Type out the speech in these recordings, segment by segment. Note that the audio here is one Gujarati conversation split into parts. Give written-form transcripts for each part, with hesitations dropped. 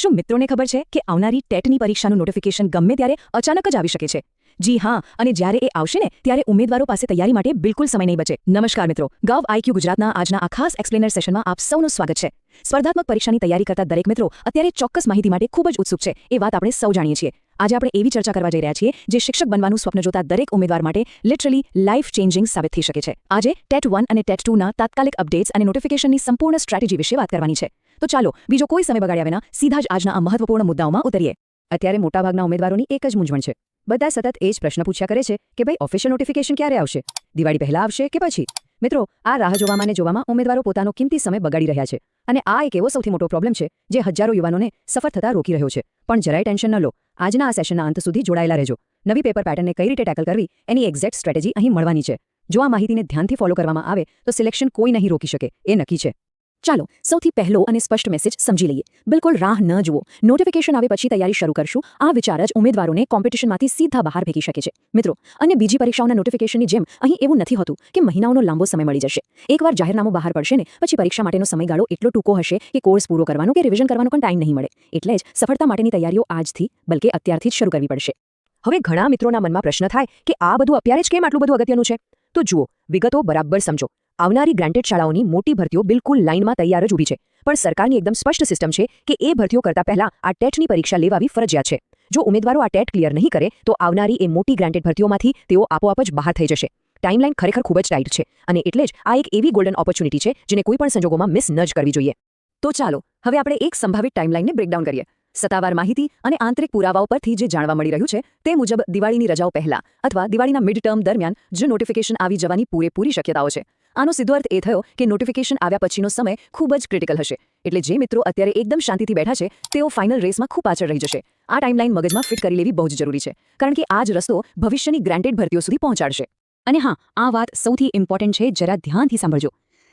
શું મિત્રોને ખબર છે કે આવનારી ટેટની પરીક્ષાનું નોટિફિકેશન ગમે ત્યારે અચાનક જ આવી શકે છે? જી હા, અને જ્યારે એ આવશે ને ત્યારે ઉમેદવારો પાસે તૈયારી માટે બિલકુલ સમય નહીં બચે. નમસ્કાર મિત્રો, ગવ આઈક્યુ ગુજરાતના આજના આ ખાસ એક્સપ્લેનર સેશનમાં આપ સૌનું સ્વાગત છે. સ્પર્ધાત્મક પરીક્ષાની તૈયારી કરતા દરેક મિત્રો અત્યારે ચોક્કસ માહિતી માટે ખૂબ જ ઉત્સુક છે, એ વાત આપણે સૌ જાણીએ છીએ. આજે આપણે એવી ચર્ચા કરવા જઈ રહ્યા છીએ જે શિક્ષક બનવાનું સ્વપ્ન જોતા દરેક ઉમેદવાર માટે લિટરલી લાઈફ ચેન્જિંગ સાબિત થઈ શકે છે. આજે ટેટ 1 અને ટેટ 2 ના તાત્કાલિક અપડેટ્સ અને નોટિફિકેશનની સંપૂર્ણ સ્ટ્રેટેજી વિશે વાત કરવાની છે. તો ચાલો બીજો કોઈ સમય બગાડ્યા વિના સીધા જ આજના આ મહત્વપૂર્ણ મુદ્દાઓમાં ઉતરીએ. અત્યારે મોટાભાગના ઉમેદવારોની એક જ મૂંઝવણ છે. બધા સતત એ જ પ્રશ્ન પૂછ્યા કરે છે કે ભાઈ ઓફિશિયલ નોટિફિકેશન ક્યારે આવશે? દિવાળી પહેલા આવશે કે પછી? મિત્રો, આ રાહ જોવામાં ઉમેદવારો પોતાનો કિંમતી સમય બગાડી રહ્યા છે, અને આ એક એવો સૌથી મોટો પ્રોબ્લેમ છે જે હજારો યુવાનોને સફળ થતા રોકી રહ્યો છે. પણ જરાય ટેન્શન ન લો, આજના આ સેશનના અંત સુધી જોડાયેલા રહેજો. નવી પેપર પેટર્નને કઈ રીતે ટેકલ કરવી એની એક્ઝેક્ટ સ્ટ્રેટેજી અહીં મળવાની છે. જો આ માહિતીને ધ્યાનથી ફોલો કરવામાં આવે તો સિલેક્શન કોઈ નહીં રોકી શકે, એ નક્કી છે. ચાલો સૌથી પહેલો અને સ્પષ્ટ મેસેજ સમજી લઈએ. બિલકુલ રાહ ન જુઓ. નોટિફિકેશન આવે પછી તૈયારી શરૂ કરશું, આ વિચાર જ ઉમેદવારોને કોમ્પિટિશનમાંથી સીધા બહાર ફેંકી શકે છે. મિત્રો, અને બીજી પરીક્ષાઓના નોટિફિકેશનની જેમ અહીં એવું નથી હોતું કે મહિનાઓનો લાંબો સમય મળી જશે. એકવાર જાહેરનામું બહાર પડશે ને પછી પરીક્ષા માટેનો સમયગાળો એટલો ટૂંકો હશે કે કોર્સ પૂરો કરવાનો કે રિવિઝન કરવાનો પણ ટાઈમ નહીં મળે. એટલે જ સફળતા માટેની તૈયારીઓ આજથી બલકે અત્યારથી જ શરૂ કરવી પડશે. હવે ઘણા મિત્રોના મનમાં પ્રશ્ન થાય કે આ બધું અત્યારે જ કેમ આટલું બધું અગત્યનું છે? તો જુઓ, વિગતો બરાબર સમજો. આવનારી ગ્રાન્ટેડ શાળાઓની મોટી ભરતીઓ બિલકુલ લાઇનમાં તૈયાર જ ઊભી છે, પણ સરકારની એકદમ સ્પષ્ટ સિસ્ટમ છે કે એ ભરતીઓ કરતા પહેલા આ ટેટની પરીક્ષા લેવાવી ફરજિયાત છે. જો ઉમેદવારો આ ટેટ ક્લિયર નહીં કરે તો આવનારી એ મોટી ગ્રાન્ટેડ ભરતીઓમાંથી તેઓ આપોઆપ જ બહાર થઈ જશે. ટાઈમલાઈન ખરેખર ખૂબ જ ટાઈટ છે, અને એટલે જ આ એક એવી ગોલ્ડન ઓપોર્ચ્યુનિટી છે જેને કોઈ પણ સંજોગોમાં મિસ ન જ કરવી જોઈએ. તો ચાલો હવે આપણે એક સંભવિત ટાઈમલાઈનને બ્રેકડાઉન કરીએ. સત્તાવાર માહિતી અને આંતરિક પુરાવાઓ પરથી જે જાણવા મળી રહ્યું છે તે મુજબ દિવાળીની રજાઓ પહેલા અથવા દિવાળીના મિડ ટર્મ દરમિયાન જે નોટિફિકેશન આવી જવાની પૂરેપૂરી શક્યતાઓ છે. આનો સીધો અર્થ એ થયો કે નોટિફિકેશન આવ્યા પછીનો સમય ખૂબ જ ક્રિટિકલ હશે. એટલે જે મિત્રો અત્યારે એકદમ શાંતિથી બેઠા છે તેઓ ફાઇનલ રેસમાં ખૂબ પાછળ રહી જશે. આ ટાઈમલાઈન મગજમાં ફિટ કરી લેવી બહુ જ જરૂરી છે, કારણ કે આ જ રસ્તો ભવિષ્યની ગ્રાન્ટેડ ભરતીઓ સુધી પહોંચાડશે. અને હા, આ વાત સૌથી ઇમ્પોર્ટન્ટ છે, જરા ધ્યાનથી સાંભળજો.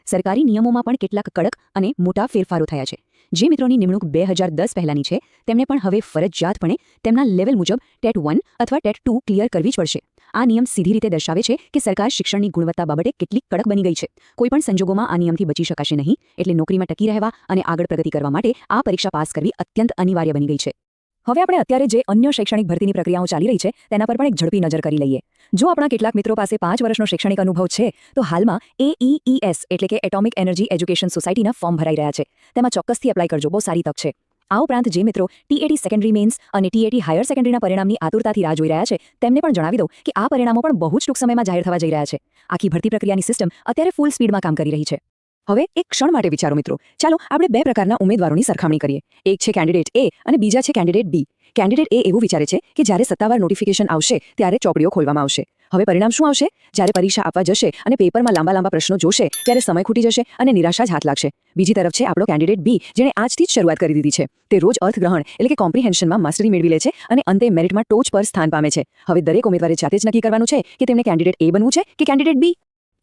સરકારી નિયમોમાં પણ કેટલાક કડક અને મોટા ફેરફારો થયા છે. જે મિત્રોની નિમણૂક 2010 પહેલાની છે તેમને પણ હવે ફરજિયાતપણે તેમના લેવલ મુજબ ટેટ 1 અથવા ટેટ 2 ક્લિયર કરવી જ પડશે. આ નિયમ સીધી રીતે દર્શાવે છે કે સરકાર શિક્ષણની ગુણવત્તા બાબતે કેટલી કડક બની ગઈ છે. કોઈપણ સંજોગોમાં આ નિયમથી બચી શકાશે નહીં, એટલે નોકરીમાં ટકી રહેવા અને આગળ પ્રગતિ કરવા માટે આ પરીક્ષા પાસ કરવી અત્યંત અનિવાર્ય બની ગઈ છે. હવે આપણે અત્યારે જે અન્ય શૈક્ષણિક ભરતીની પ્રક્રિયાઓ ચાલી રહી છે તેના પર પણ એક ઝડપી નજર કરી લઈએ. જો આપણા કેટલાક મિત્રો પાસે 5 વર્ષનો શૈક્ષણિક અનુભવ છે તો હાલમાં AEES એટલે કે એટોમિક એનર્જી એજ્યુકેશન સોસાયટીના ફોર્મ ભરાઈ રહ્યા છે. તેમાં ચોક્કસથી એપ્લાય કરજો, બહુ સારી તક છે. આ ઉપરાંત જે મિત્રો TAT સેકન્ડરી મેન્સ અને TAT હાયર સેકન્ડરીના પરિણામની આતુરતાથી રાહ જોઈ રહ્યા છે તેમને પણ જણાવી દઉં કે આ પરિણામો પણ બહુ જ ટૂંક સમયમાં જાહેર થવા જઈ રહ્યા છે. આખી ભરતી પ્રક્રિયાની સિસ્ટમ અત્યારે ફૂલ સ્પીડમાં કામ કરી રહી છે. હવે એક ક્ષણ માટે વિચારો મિત્રો. ચાલો આપણે બે પ્રકારના ઉમેદવારોની સરખામણી કરીએ. એક છે કેન્ડિડેટ A અને બીજા છે કેન્ડિડેટ B. કેન્ડિડેટ A એવું વિચારે છે કે જ્યારે સત્તાવાર નોટિફિકેશન આવશે ત્યારે ચોપડીઓ ખોલવામાં આવશે. હવે પરિણામ શું આવશે? જ્યારે પરીક્ષા આપવા જશે અને પેપરમાં લાંબા પ્રશ્નો જોશે ત્યારે સમય ખૂટી જશે અને નિરાશા જ હાથ લાગશે. બીજી તરફ છે આપણો કેન્ડિડેટ B, જેણે આજથી જ શરૂઆત કરી દીધી છે. તે રોજ અર્થગ્રહણ એટલે કે કોમ્પ્રિહેન્શનમાં માસ્ટરી મેળવી લે છે અને અંતે મેરિટમાં ટોચ પર સ્થાન પામે છે. હવે દરેક ઉમેદવારે જાતે જ નક્કી કરવાનું છે કે તેમને કેન્ડિડેટ A બનવું છે કે કેન્ડિડેટ B.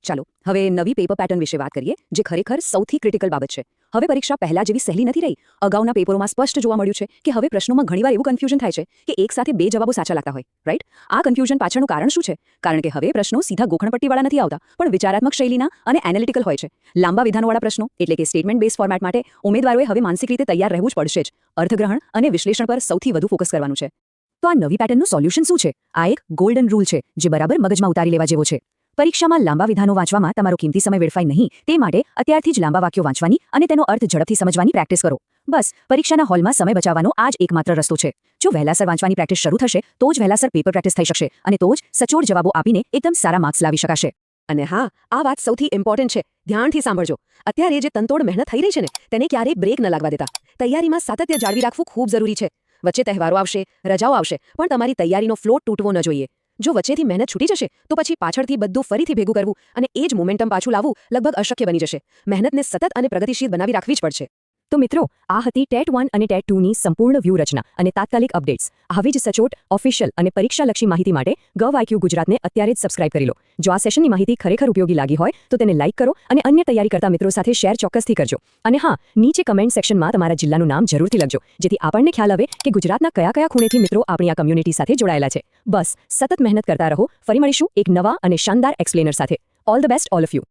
ચાલો હવે નવી પેપર પેટર્ન વિશે વાત કરીએ, જે ખરેખર સૌથી ક્રિટિકલ બાબત છે. હવે પરીક્ષા પહેલા જેવી સહેલી નથી રહી. અગાઉના પેપરોમાં સ્પષ્ટ જોવા મળ્યું છે કે હવે પ્રશ્નોમાં ઘણીવાર એવું કન્ફ્યુઝન થાય છે કે એક સાથે બે જવાબો સાચા લાગતા હોય, રાઈટ? આ કન્ફ્યુઝન પાછળનું કારણ શું છે? કારણ કે હવે પ્રશ્નો સીધા ગોખણપટ્ટીવાળા નથી આવતા, પણ વિચારાત્મક શૈલીના અને એનાલિટિકલ હોય છે. લાંબા વિધાનોવાળા પ્રશ્નો એટલે કે સ્ટેટમેન્ટ બેઝ ફોર્મેટ માટે ઉમેદવારોએ હવે માનસિક રીતે તૈયાર રહેવું જ પડશે જ. અર્થગ્રહણ અને વિશ્લેષણ પર સૌથી વધુ ફોકસ કરવાનું છે. તો આ નવી પેટર્નનું સોલ્યુશન શું છે? આ એક ગોલ્ડન રૂલ છે જે બરાબર મગજમાં ઉતારી લેવા જેવો છે. પરીક્ષામાં લાંબા વિધાનો વાંચવામાં તમારો કિંમતી સમય વેડફાય નહીં, તે માટે અત્યારથી જ લાંબા વાક્યો વાંચવાની અને તેનો અર્થ ઝડપથી સમજવાની પ્રેક્ટિસ કરો. બસ પરીક્ષાના હોલમાં સમય બચાવવાનો આ જ એકમાત્ર રસ્તો છે. જો વહેલાસર વાંચવાની પ્રેક્ટિસ શરૂ થશે તો જ વહેલાસર પેપર પ્રેક્ટિસ થઈ શકશે, અને તો જ સચોટ જવાબો આપીને એકદમ સારા માર્ક્સ લાવી શકાશે. અને હા, આ વાત સૌથી ઇમ્પોર્ટન્ટ છે. ધ્યાનથી સાંભળજો. અત્યારે જે તનતોડ મહેનત થઈ રહી છે ને તેને ક્યારેય બ્રેક ન લાગવા દેતા. તૈયારીમાં સાતત્ય જાળવી રાખવું ખૂબ જરૂરી છે. વચ્ચે તહેવારો આવશે, રજાઓ આવશે, પણ તમારી તૈયારીનો ફ્લો તૂટવો ન જોઈએ. જો વચ્ચેથી મહેનત છૂટી જશે તો પછી પાછળથી બધું ફરીથી ભેગું કરવું અને એ જ મોમેન્ટમ પાછું લાવવું લગભગ અશક્ય બની જશે. મહેનતને સતત અને પ્રગતિશીલ બનાવી રાખવી જ પડશે. તો મિત્રો, આ હતી ટેટ 1 અને ટેટ 2 ની સંપૂર્ણ વ્યૂહરચના અને તાત્કાલિક અપડેટ્સ. આવી જ સચોટ, ઓફિશિયલ અને પરીક્ષાલક્ષી માહિતી માટે ગવ આઈક્યુ ગુજરાતને અત્યારે જ સબસ્ક્રાઇબ કરી લો. જો આ સેશનની માહિતી ખરેખર ઉપયોગી લાગી હોય તો તેને લાઇક કરો અને અન્ય તૈયારી કરતા મિત્રો સાથે શેર ચોક્કસથી કરજો. અને હા, નીચે કમેન્ટ સેક્શનમાં તમારા જિલ્લાનું નામ જરૂરથી લખજો, જેથી આપણને ખ્યાલ આવે કે ગુજરાતના કયા ખૂણેથી મિત્રો આપણી આ કમ્યુનિટી સાથે જોડાયેલા છે. બસ સતત મહેનત કરતા રહો. ફરી મળીશું એક નવા અને શાનદાર એક્સપ્લેનર સાથે. All the best all of you.